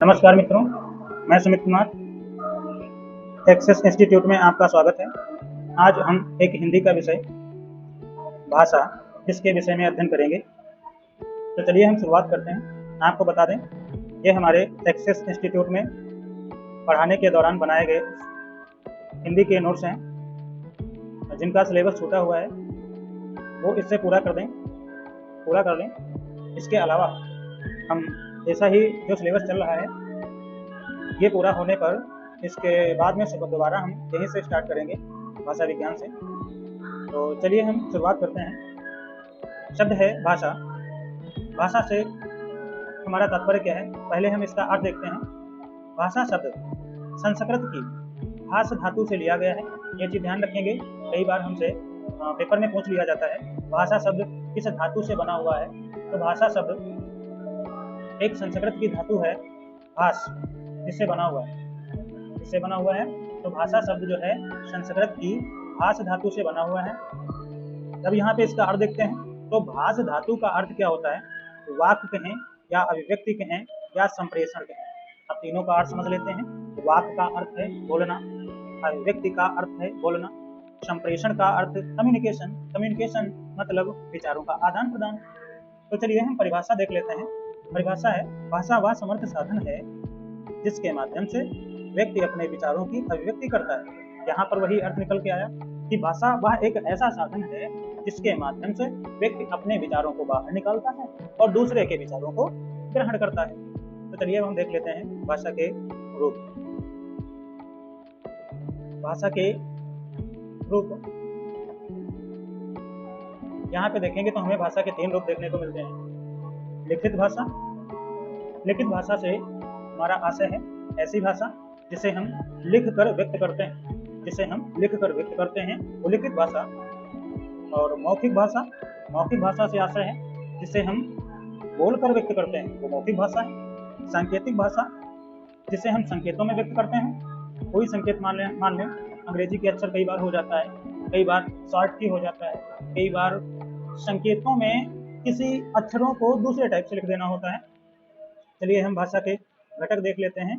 नमस्कार मित्रों, मैं सुमित कुमार। एक्सेस इंस्टीट्यूट में आपका स्वागत है। आज हम एक हिंदी का विषय भाषा इसके विषय में अध्ययन करेंगे। तो चलिए हम शुरुआत करते हैं। आपको बता दें, ये हमारे एक्सेस इंस्टीट्यूट में पढ़ाने के दौरान बनाए गए हिंदी के नोट्स हैं। जिनका सिलेबस छूटा हुआ है वो इससे पूरा कर लें। इसके अलावा हम जैसा ही जो सिलेबस चल रहा है ये पूरा होने पर इसके बाद में दोबारा हम यहीं से स्टार्ट करेंगे भाषा विज्ञान से। तो चलिए हम शुरुआत करते हैं। शब्द है भाषा। भाषा से हमारा तात्पर्य क्या है, पहले हम इसका अर्थ देखते हैं। भाषा शब्द संस्कृत की भाष धातु से लिया गया है। ये चीज ध्यान रखेंगे, कई बार हमसे पेपर में पूछ लिया जाता है भाषा शब्द किस धातु से बना हुआ है। तो भाषा शब्द एक संस्कृत की धातु है भाष, इससे बना हुआ है। तो भाषा शब्द जो है संस्कृत की भाष धातु से बना हुआ है। जब यहाँ पे इसका अर्थ देखते हैं तो भाष धातु का अर्थ क्या होता है, वाक्य कहें या अभिव्यक्ति कहें या संप्रेषण कहें। अब तीनों का अर्थ समझ लेते हैं। वाक्य का अर्थ है बोलना, अभिव्यक्ति का अर्थ है बोलना, संप्रेषण का अर्थ कम्युनिकेशन मतलब विचारों का आदान प्रदान। तो चलिए हम परिभाषा देख लेते हैं। परिभाषा है, भाषा वह समर्थ साधन है जिसके माध्यम से व्यक्ति अपने विचारों की अभिव्यक्ति करता है। यहाँ पर वही अर्थ निकल के आया कि भाषा वह एक ऐसा साधन है जिसके माध्यम से व्यक्ति अपने विचारों को बाहर निकालता है और दूसरे के विचारों को ग्रहण करता है। तो चलिए हम देख लेते हैं भाषा के रूप। भाषा के रूप यहाँ पे देखेंगे तो हमें भाषा के 3 रूप देखने को मिलते हैं। लिखित भाषा। लिखित भाषा से हमारा आशय है ऐसी भाषा जिसे हम लिख कर व्यक्त करते हैं, वो लिखित भाषा। और मौखिक भाषा। मौखिक भाषा से आशय है जिसे हम बोल कर व्यक्त करते हैं, वो मौखिक भाषा है। सांकेतिक भाषा, जिसे हम संकेतों में व्यक्त करते हैं। कोई संकेत मान लें अंग्रेजी के अक्षर कई बार हो जाता है, कई बार शॉर्ट की हो जाता है, कई बार संकेतों में किसी अक्षरों को दूसरे टाइप से लिख देना होता है। चलिए हम भाषा के घटक देख लेते हैं।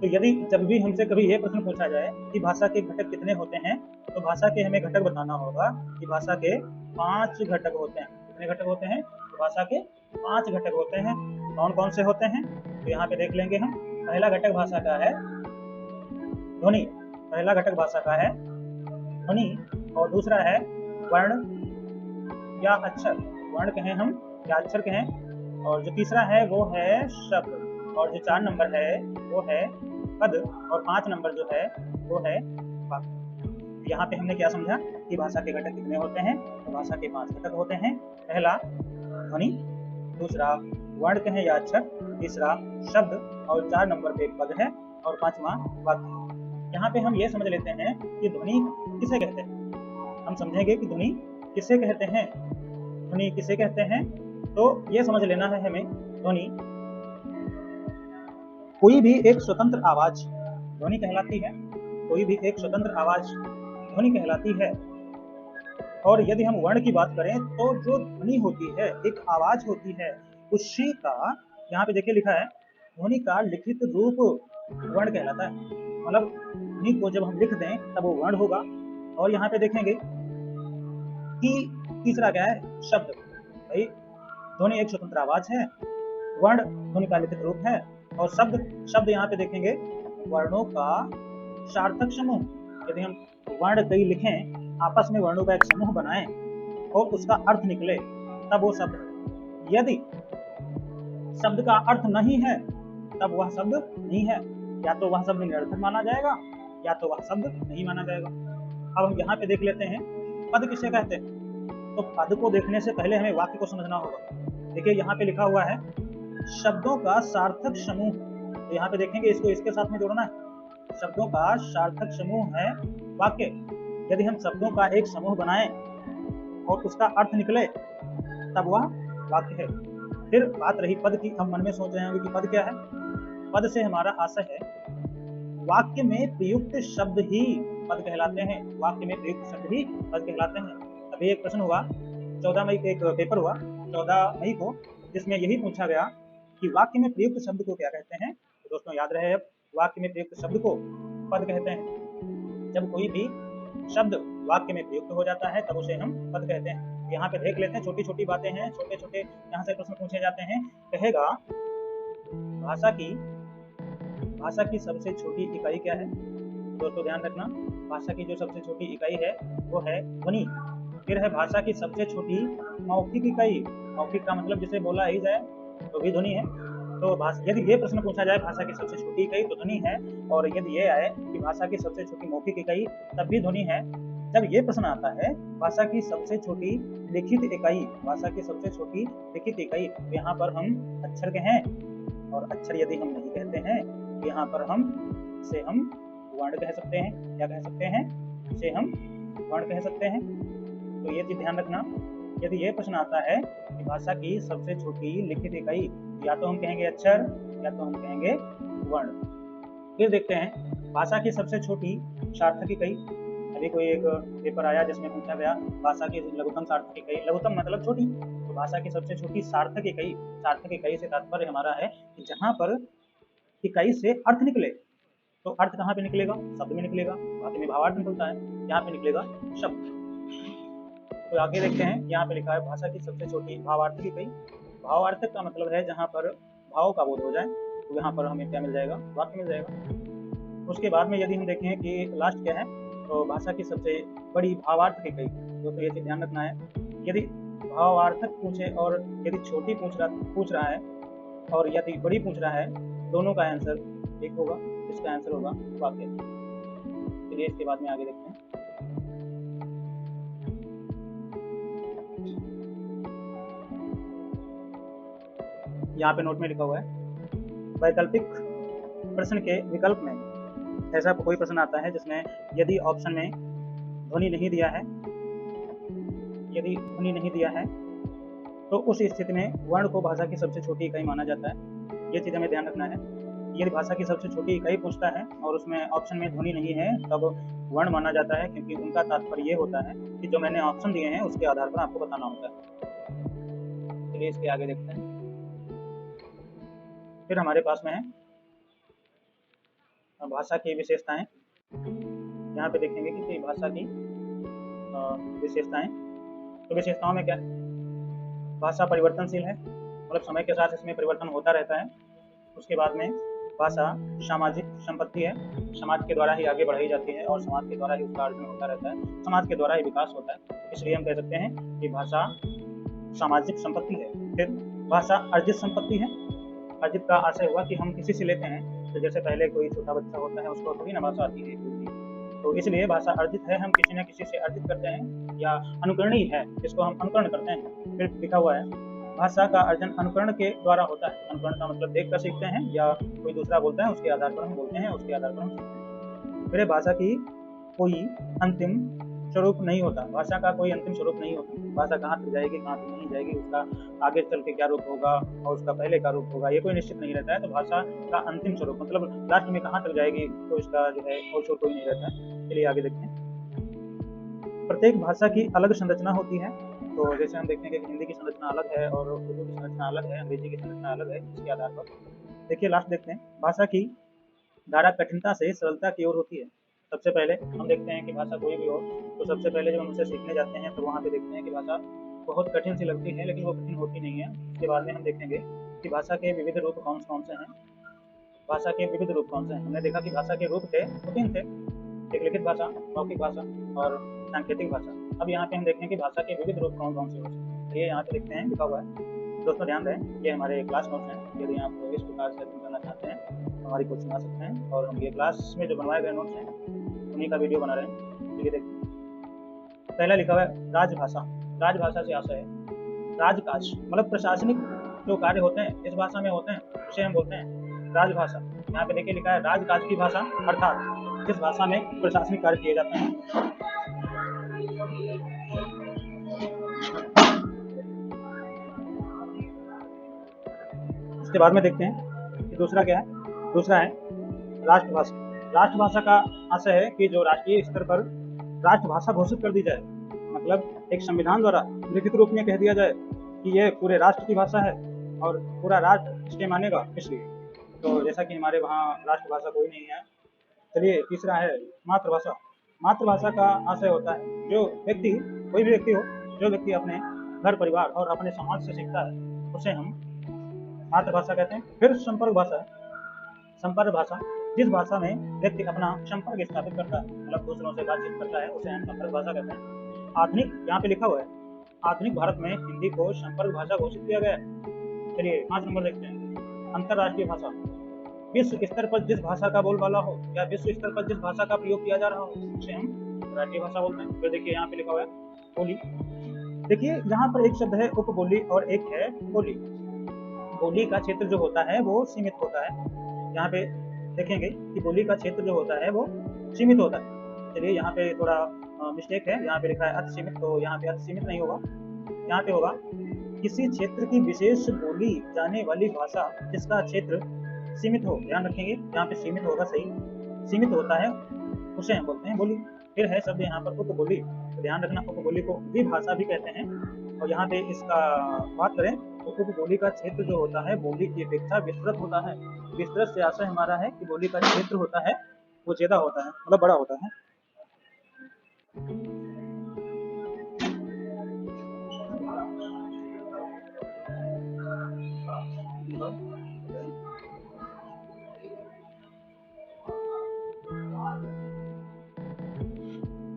तो यदि जब भी हमसे कभी ये प्रश्न पूछा जाए कि भाषा के घटक कितने होते हैं, तो भाषा के हमें घटक बताना होगा कि भाषा के 5 घटक होते हैं। कितने घटक होते हैं? तो भाषा के 5 घटक होते हैं। कौन कौन से होते हैं तो यहाँ पे देख लेंगे हम। पहला घटक भाषा का है ध्वनि। पहला घटक भाषा का है ध्वनि और दूसरा है वर्ण या अक्षर। वर्ण कहें हम या अक्षर कहें। और जो तीसरा है वो है शब्द। और जो 4 नंबर है वो है पद। और 5 नंबर जो है वो है वाक्य। यहाँ पे हमने क्या समझा कि भाषा के घटक कितने होते हैं। तो भाषा के 5 घटक होते हैं। पहला ध्वनि, दूसरा वर्ण कहें या अक्षर, तीसरा शब्द और 4 नंबर पे पद है और 5वां वाक्य। यहाँ पे हम ये समझ लेते हैं कि ध्वनि किसे कहते हैं। हम समझेंगे कि ध्वनि किसे कहते हैं। ध्वनि किसे कहते हैं तो ये समझ लेना है हमें, ध्वनि कोई भी एक स्वतंत्र आवाज ध्वनि कहलाती है। कोई भी एक स्वतंत्र आवाज ध्वनि कहलाती है। और यदि हम वर्ण की बात करें तो जो ध्वनि होती है, एक आवाज होती है, उसी का यहाँ पे देखिए लिखा है ध्वनि का लिखित रूप वर्ण कहलाता है। मतलब ध्वनि को जब हम लिख दें तब वो वर्ण होगा। और यहाँ पे देखेंगे कि तीसरा क्या है, शब्द। भाई ध्वनि एक स्वतंत्र आवाज है, वर्ण ध्वनि का लिखित रूप है और शब्द यहाँ पे देखेंगे वर्णों का सार्थक समूह। यदि हम वर्ण कई लिखें, आपस में वर्णों का एक समूह बनाएं और उसका अर्थ निकले तब वो शब्द है। यदि शब्द का अर्थ नहीं है तब वह शब्द नहीं है। या तो वह शब्द निरर्थक माना जाएगा या तो वह शब्द नहीं माना जाएगा। अब हम यहाँ पे देख लेते हैं पद किसे कहते हैं। तो पद को देखने से पहले हमें वाक्य को समझना होगा। देखिए यहाँ पे लिखा हुआ है शब्दों का सार्थक समूह। तो यहाँ पे देखेंगे इसको इसके साथ में जोड़ना है। शब्दों का सार्थक समूह है वाक्य। यदि हम शब्दों का एक समूह बनाएं और उसका अर्थ निकले तब वह वाक्य है। फिर बात रही पद की। हम मन में सोच रहे होंगे कि पद क्या है। पद से हमारा आशय है वाक्य में प्रयुक्त शब्द ही पद कहलाते हैं। वाक्य में प्रयुक्त शब्द ही पद कहलाते हैं। अभी एक प्रश्न हुआ 14 मई एक पेपर हुआ 14 मई को, जिसमें यही पूछा गया कि वाक्य में प्रयुक्त शब्द को क्या कहते हैं। तो दोस्तों याद रहे, अब वाक्य में प्रयुक्त शब्द को पद कहते हैं। जब कोई भी शब्द वाक्य में प्रयुक्त हो जाता है तब उसे हम पद कहते हैं। यहाँ पे देख लेते हैं, छोटी छोटी बातें हैं, छोटे छोटे यहाँ से प्रश्न पूछे जाते हैं। कहेगा भाषा की सबसे छोटी इकाई क्या है। दोस्तों ध्यान रखना, भाषा की जो सबसे छोटी इकाई है वो है ध्वनि। फिर है भाषा की सबसे छोटी मौखिक इकाई। मौखिक का मतलब जिसे बोला ही जाए तो भी ध्वनि है। तो यदि ये प्रश्न पूछा जाए भाषा की सबसे छोटी इकाई तो ध्वनि है, और यदि ये आए कि भाषा की सबसे छोटी मौखिक इकाई तब भी ध्वनि है। जब ये प्रश्न आता है भाषा की सबसे छोटी लिखित इकाई, भाषा की सबसे छोटी लिखित इकाई, तो यहाँ पर हम अक्षर के हैं, और अक्षर यदि हम नहीं कहते हैं तो यहाँ पर हम वर्ण कह सकते हैं। क्या कह सकते हैं? इसे हम वर्ण कह सकते हैं। तो ये चीज ध्यान रखना, यदि ये प्रश्न आता है कि भाषा की सबसे छोटी लिखित इकाई, या तो हम कहेंगे अक्षर या तो हम कहेंगे वर्ण। फिर देखते हैं भाषा की सबसे छोटी सार्थक इकाई। अभी कोई एक पेपर आया जिसमें पूछा गया भाषा की लघुत्तम सार्थक इकाई, लघुत्तम मतलब छोटी, तो भाषा की सबसे छोटी सार्थक इकाई से तात्पर्य हमारा है कि जहाँ पर इकाई से अर्थ निकले। तो अर्थ कहाँ पे निकलेगा? शब्द में निकलेगा। वाक्य में भावार्थ निकलता है, यहाँ पे निकलेगा शब्द। तो आगे देखते हैं, यहाँ पे लिखा है भाषा की सबसे छोटी भावार्थक इकाई। भावार्थक का मतलब है जहाँ पर भाव का बोध हो जाए, तो यहाँ पर हमें क्या मिल जाएगा? वाक्य मिल जाएगा। उसके बाद में यदि हम देखें कि लास्ट क्या है, तो भाषा की सबसे बड़ी भावार्थक इकाई। तो ये चीज ध्यान रखना है, यदि भावार्थक पूछे और यदि छोटी पूछ रहा है और यदि बड़ी पूछ रहा है, दोनों का आंसर एक होगा, इसका आंसर होगा वाक्य। चलिए इसके बाद में आगे देखते हैं। यहाँ पे नोट में लिखा हुआ है वैकल्पिक प्रश्न के विकल्प में ऐसा कोई प्रश्न आता है जिसमें यदि ऑप्शन में ध्वनि नहीं दिया है तो उस स्थिति में वर्ण को भाषा की सबसे छोटी इकाई माना जाता है। ये चीज हमें ध्यान रखना है, यदि भाषा की सबसे छोटी इकाई पूछता है और उसमें ऑप्शन में ध्वनि नहीं है तब वर्ण माना जाता है, क्योंकि उनका तात्पर्य ये होता है कि जो मैंने ऑप्शन दिए हैं उसके आधार पर आपको बताना होता है। चलिए इसके आगे देखते हैं। फिर हमारे पास में है भाषा की विशेषताएं। यहाँ पे देखेंगे कि भाषा की विशेषताएं, तो विशेषताओं में क्या है? भाषा परिवर्तनशील है, मतलब समय के साथ इसमें परिवर्तन होता रहता है। उसके बाद में भाषा सामाजिक संपत्ति है, समाज के द्वारा ही आगे बढ़ाई जाती है और समाज के द्वारा ही उसका अर्जन होता रहता है, समाज के द्वारा ही विकास होता है, इसलिए हम कह सकते हैं कि भाषा सामाजिक संपत्ति है। फिर भाषा अर्जित संपत्ति है। अर्जित का आशय हुआ कि हम किसी से लेते हैं, तो जैसे पहले कोई छोटा बच्चा होता है उसको थोड़ी ना भाषा आती है, तो इसलिए भाषा अर्जित है, हम किसी न किसी से अर्जित करते हैं, या अनुकरणीय है, जिसको हम अनुकरण करते हैं। फिर लिखा हुआ है भाषा का अर्जन अनुकरण के द्वारा होता है। अनुकरण का मतलब देख कर सीखते हैं, या कोई दूसरा बोलता है उसके आधार पर हम बोलते हैं, उसके आधार पर हम सीखते हैं। फिर भाषा की कोई अंतिम स्वरूप नहीं होता, भाषा का कोई अंतिम स्वरूप नहीं होता। भाषा कहाँ तक जाएगी, कहाँ तक नहीं जाएगी, उसका आगे चल के क्या रूप होगा और उसका पहले का रूप होगा, ये कोई निश्चित नहीं रहता है। तो भाषा का अंतिम स्वरूप मतलब लास्ट में कहाँ तक जाएगी, तो इसका जो है और कोई नहीं रहता है। चलिए आगे देखते हैं। प्रत्येक भाषा की अलग संरचना होती है। तो जैसे हम देखते हैं कि हिंदी की संरचना अलग है और उर्दू की संरचना अलग है, अंग्रेजी की संरचना अलग है, इसके आधार पर देखिए लास्ट देखते हैं। भाषा की धारा कठिनता से सरलता की ओर होती है। सबसे पहले हम देखते हैं कि भाषा कोई भी हो तो सबसे पहले जब हम उसे सीखने जाते हैं तो वहाँ पे देखते हैं कि भाषा बहुत कठिन सी लगती है, लेकिन वो कठिन होती नहीं है। उसके बाद में हम देखेंगे कि भाषा के विविध रूप कौन से हैं। भाषा के विविध रूप कौन से हैं? हमने देखा कि भाषा के रूप थे, वो 3 थे, एक लिखित भाषा, मौखिक भाषा और सांकेतिक भाषा। अब यहाँ पे हम देखते हैं कि भाषा के विविध रूप कौन से हो सकते हैं। ये यहाँ पे देखते हैं, लिखा हुआ है। दोस्तों ध्यान दें, ये हमारे क्लास नोट्स हैं। यदि आप इस प्रकार से अध्ययन करना चाहते हैं तो हमारी कोचिंग आ सकते हैं, और हम ये क्लास में जो बनवाए गए नोट्स हैं उन्हीं का वीडियो बना रहे हैं। ये देखते हैं, पहला लिखा हुआ है राजभाषा। राजभाषा से आशय है राजकाज, मतलब प्रशासनिक जो कार्य होते हैं इस भाषा में होते हैं, उसे हम बोलते हैं राजभाषा। यहाँ पे देखिए लिखा है राजकाज की भाषा, अर्थात जिस भाषा में प्रशासनिक कार्य किए जाते हैं। उसके बाद में देखते हैं कि दूसरा क्या है। दूसरा है राष्ट्रभाषा। राष्ट्रभाषा का आशय है कि जो राष्ट्रीय स्तर पर राष्ट्रभाषा घोषित कर दी जाए, मतलब एक संविधान द्वारा लिखित रूप में कह दिया जाए कि यह पूरे राष्ट्र की भाषा है, और पूरा राष्ट्र स्टे मानेगा इसलिए। तो जैसा कि हमारे वहाँ राष्ट्रभाषा कोई नहीं है। चलिए तीसरा है मातृभाषा। मातृभाषा का आशय होता है जो व्यक्ति, कोई भी व्यक्ति हो, जो व्यक्ति अपने घर परिवार और अपने समाज से सीखता है उसे हम मातृभाषा कहते हैं। फिर संपर्क भाषा। संपर्क भाषा जिस भाषा में व्यक्ति अपना संपर्क स्थापित करता है, मतलब दूसरों से बातचीत करता है, उसे हम संपर्क भाषा कहते हैं। आधुनिक, यहाँ पे लिखा हुआ है आधुनिक भारत में हिंदी को संपर्क भाषा घोषित किया गया है। चलिए 5 नंबर देखते हैं। अंतर्राष्ट्रीय भाषा। विश्व स्तर पर जिस भाषा का बोलबाला हो या विश्व स्तर पर जिस भाषा का प्रयोग किया जा रहा हो उसे हम अंतर्राष्ट्रीय भाषा बोलते हैं। फिर देखिए यहाँ पे लिखा हुआ है बोली। देखिए यहाँ पर एक शब्द है उपबोली और एक है बोली। बोली का क्षेत्र जो होता है वो सीमित होता है। यहाँ पे देखेंगे कि बोली का क्षेत्र जो होता है वो सीमित होता है। चलिए यहाँ पे थोड़ा मिस्टेक है, यहाँ पे लिखा है अति सीमित, तो यहाँ पे अति सीमित नहीं होगा, यहाँ पे होगा किसी क्षेत्र की विशेष बोली जाने वाली भाषा जिसका क्षेत्र सीमित हो। ध्यान रखेंगे यहाँ पे सीमित होगा, सही सीमित होता है उसे हम बोलते हैं बोली। फिर है शब्द यहाँ पर उपबोली, तो ध्यान रखना उपबोली को द्विभाषा भी कहते हैं। और यहाँ पे इसका बात करें तो उपबोली का क्षेत्र जो होता है बोली की अपेक्षा विस्तृत होता है। विस्तृत से आशय हमारा है कि बोली का क्षेत्र होता है वो ज्यादा होता है, मतलब बड़ा होता है।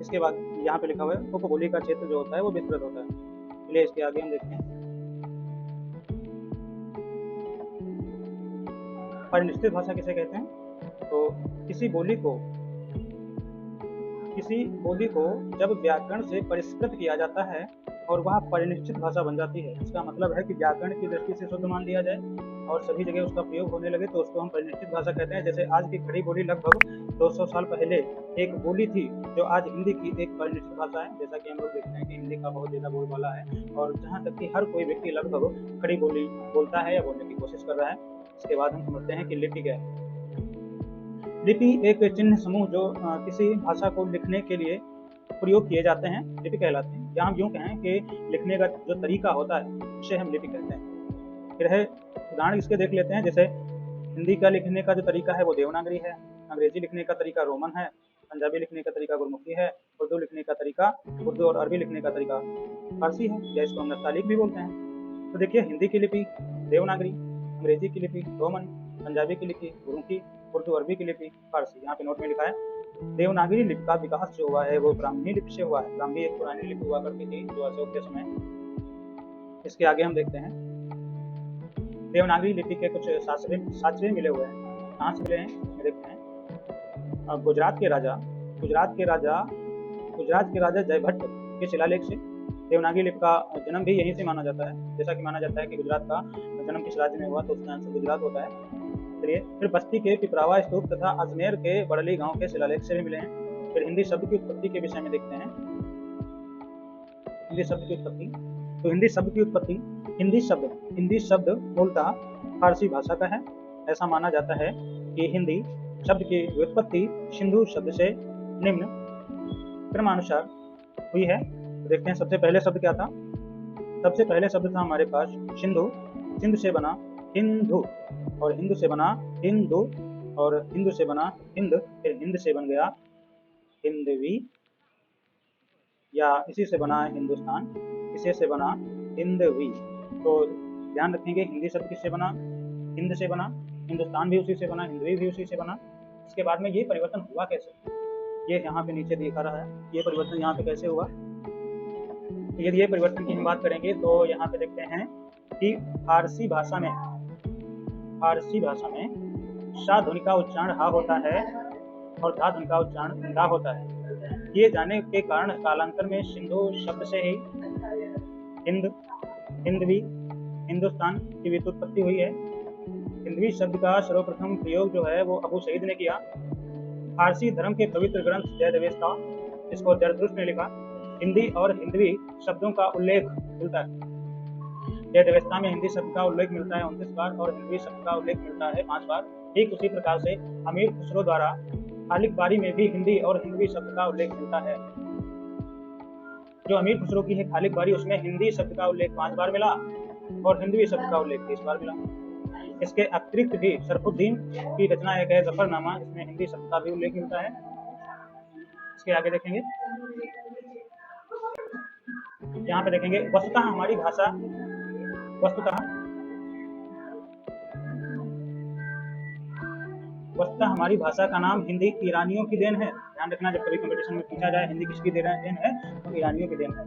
इसके बाद यहाँ पे लिखा हुआ है उपबोली का क्षेत्र जो होता है वो विस्तृत होता है। चलिए इसके आगे हम देखते हैं परिनिष्ठित भाषा किसे कहते हैं। तो किसी बोली को जब व्याकरण से परिष्कृत किया जाता है और वह परिनिष्ठित भाषा बन जाती है। इसका मतलब है कि व्याकरण की दृष्टि से शुद्ध मान लिया जाए और सभी जगह उसका प्रयोग होने लगे तो उसको हम परिनिष्ठित भाषा कहते हैं। जैसे आज की खड़ी बोली लगभग 200 साल पहले एक बोली थी जो आज हिंदी की एक परिनिष्ठित भाषा है। जैसा कि हम लोग देखते हैं कि हिंदी का बहुत ज्यादा बोलबाला है और जहाँ तक कि हर कोई व्यक्ति लगभग खड़ी बोली बोलता है या बोलने की कोशिश कर रहा है। इसके बाद हम समझते हैं कि लिपि क्या है। लिपि एक चिन्ह समूह जो किसी भाषा को लिखने के लिए प्रयोग किए जाते हैं लिपि कहलाते हैं। या हम यूँ कहें कि लिखने का जो तरीका होता है उसे हम लिपि कहते हैं। फिर है उदाहरण इसके देख लेते हैं। जैसे हिंदी का लिखने का जो तरीका है वो देवनागरी है, अंग्रेजी लिखने का तरीका रोमन है, पंजाबी लिखने का तरीका गुरमुखी है, उर्दू लिखने का तरीका, उर्दू और अरबी लिखने का तरीका फारसी है या इसको हम नस्तालिक भी बोलते हैं। तो देखिए हिंदी की लिपि देवनागरी, अंग्रेजी की लिपि रोमन, पंजाबी की लिपि गुरमुखी, उर्दू अरबी की लिपि फारसी। यहाँ पे नोट में लिखा है देवनागरी लिपि का विकास जो हुआ है वो ब्राह्मी लिपि से हुआ है। ब्राह्मी एक पुरानी लिपि हुआ करती थी जो अशोक के समय। इसके आगे हम देखते हैं देवनागरी लिपि के कुछ साक्ष्य मिले हुए हैं। कहाँ से मिले हैं इसमें देखते हैं। गुजरात के राजा जयभट्ट के शिलालेख से। देवनागरी लिपि का जन्म भी यहीं से माना जाता है। जैसा कि माना जाता है कि गुजरात का जन्म किस राज्य में हुआ तो उसका आंसर गुजरात होता है। चलिए फिर बस्ती के पिपरावा स्तूप तथा अजमेर के बड़ली गांव के शिलालेख से भी मिले हैं। फिर हिंदी शब्द की उत्पत्ति के विषय में देखते हैं। हिंदी शब्द की उत्पत्ति, तो हिंदी शब्द मूलतः फारसी भाषा का है। ऐसा माना जाता है कि हिंदी शब्द की व्युत्पत्ति सिंधु शब्द से निम्न क्रमानुसार हुई है। तो देखते हैं सबसे पहले शब्द क्या था। सबसे पहले शब्द था हमारे पास सिंधु। सिंधु से बना हिंदू और हिंदू से बना हिंदू और हिंदू से बना हिंद। फिर हिंद से बन गया हिंदवी या इसी से बना हिंदुस्तान, इसी से बना हिंदवी। तो ध्यान रखेंगे हिंदी शब्द किससे बना, हिंद से बना, हिंदुस्तान भी उसी से बना, हिंदवी भी उसी से बना। इसके बाद में ये परिवर्तन हुआ कैसे, ये यहाँ पे नीचे दिखा रहा है। ये परिवर्तन यहाँ पे कैसे हुआ, यदि ये परिवर्तन की हम बात करेंगे तो यहाँ पे देखते हैं कि फारसी भाषा में शा ध्वनि का उच्चारण हा होता है और धा ध्वनि का उच्चारण दा होता है। ये जाने के कारण कालांतर में सिंधु शब्द से ही हिंद, हिंदवी, हिंदुस्तान की व्युत्पत्ति हुई है। हिंदवी शब्द का सर्वप्रथम प्रयोग जो है वो अबू सईद ने किया। फारसी धर्म के पवित्र ग्रंथ जयदेवेस्ता, इसको जरथुस्त्र ने लिखा। हिंदी और हिंदवी शब्दों का उल्लेख मिलता है। जयदेवेस्ता में हिंदी शब्द का उल्लेख मिलता है 29 बार और हिंदवी शब्द का उल्लेख मिलता है 5 बार। ठीक उसी प्रकार से अमीर खुसरो द्वारा खालिक बारी में भी हिंदी और हिंदवी शब्द का उल्लेख मिलता है। जो अमीर खुसरो की है खालिक बारी उसमें हिंदी शब्द का उल्लेख 5 बार मिला और हिंदवी शब्द का उल्लेख 30 बार मिला। इसके अतिरिक्त भी शरफुद्दीन की रचना एक है जफरनामा, इसमें हिंदी शब्द का भी उल्लेख मिलता है। इसके आगे देखेंगे, यहाँ पे देखेंगे वस्तुतः हमारी भाषा, वस्तुतः हमारी भाषा का नाम हिंदी ईरानियों की देन है। ध्यान रखना, जब कभी कंपटीशन में पूछा जाए हिंदी किसकी देन है तो ईरानियों की देन है।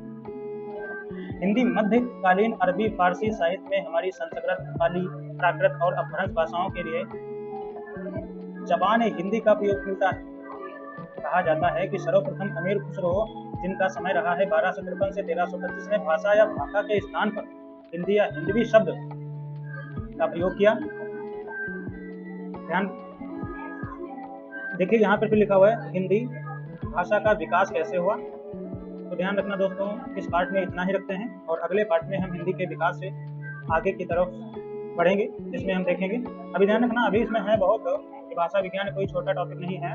हिंदी मध्यकालीन अरबी फारसी साहित्य में हमारी संस्कृत, पाली, प्राकृत और अपभ्रंश भाषाओं के लिए जबान हिंदी का प्रयोग मिलता है। कहा जाता है कि सर्वप्रथम अमीर खुसरो, जिनका समय रहा है 1253 से 1325 में, भाषा या भाषा के स्थान पर हिंदी या हिंदवी शब्द का प्रयोग किया। ध्यान देखिए, यहाँ पर भी लिखा हुआ है हिंदी भाषा का विकास कैसे हुआ। तो ध्यान रखना दोस्तों, इस पार्ट में इतना ही रखते हैं और अगले पार्ट में हम हिंदी के विकास से आगे की तरफ बढ़ेंगे, जिसमें हम देखेंगे। अभी ध्यान रखना, अभी इसमें है बहुत, भाषा विज्ञान कोई छोटा टॉपिक नहीं है,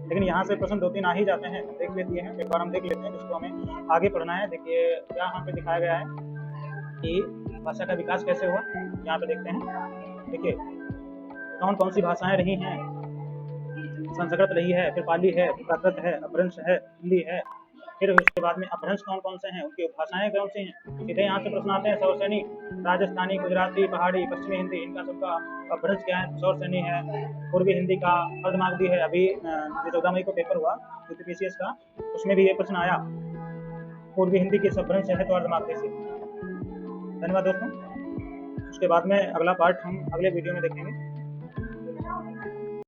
लेकिन यहाँ से प्रश्न 2-3 आ ही जाते हैं, देख लेते हैं, एक बार हम देख लेते हैं जिसको हमें आगे पढ़ना है। देखिए यहाँ पे दिखाया गया है कि भाषा का विकास कैसे हुआ। यहाँ पे देखते हैं, देखिए कौन कौन सी भाषाएं रही हैं। संस्कृत रही है, फिर पाली है, प्राकृत है, अपभ्रंश है, हिंदी है, फिर उसके बाद में अपभ्रंश कौन कौन से हैं, उनकी भाषाएं कौन सी हैं। सीधे यहाँ से प्रश्न आते हैं, सौरसेनी, राजस्थानी, गुजराती, पहाड़ी, पश्चिमी हिंदी, इनका सबका अपभ्रंश क्या है। सौरसेनी है, पूर्वी हिंदी का अर्धमागधी है। अभी जो 14 मई को पेपर हुआ यूपीपीसीएस का, उसमें भी ये प्रश्न आया, पूर्वी हिंदी की अपभ्रंश है तो अर्धमागधी से। धन्यवाद दोस्तों। उसके बाद में अगला पार्ट हम अगले वीडियो में देखेंगे।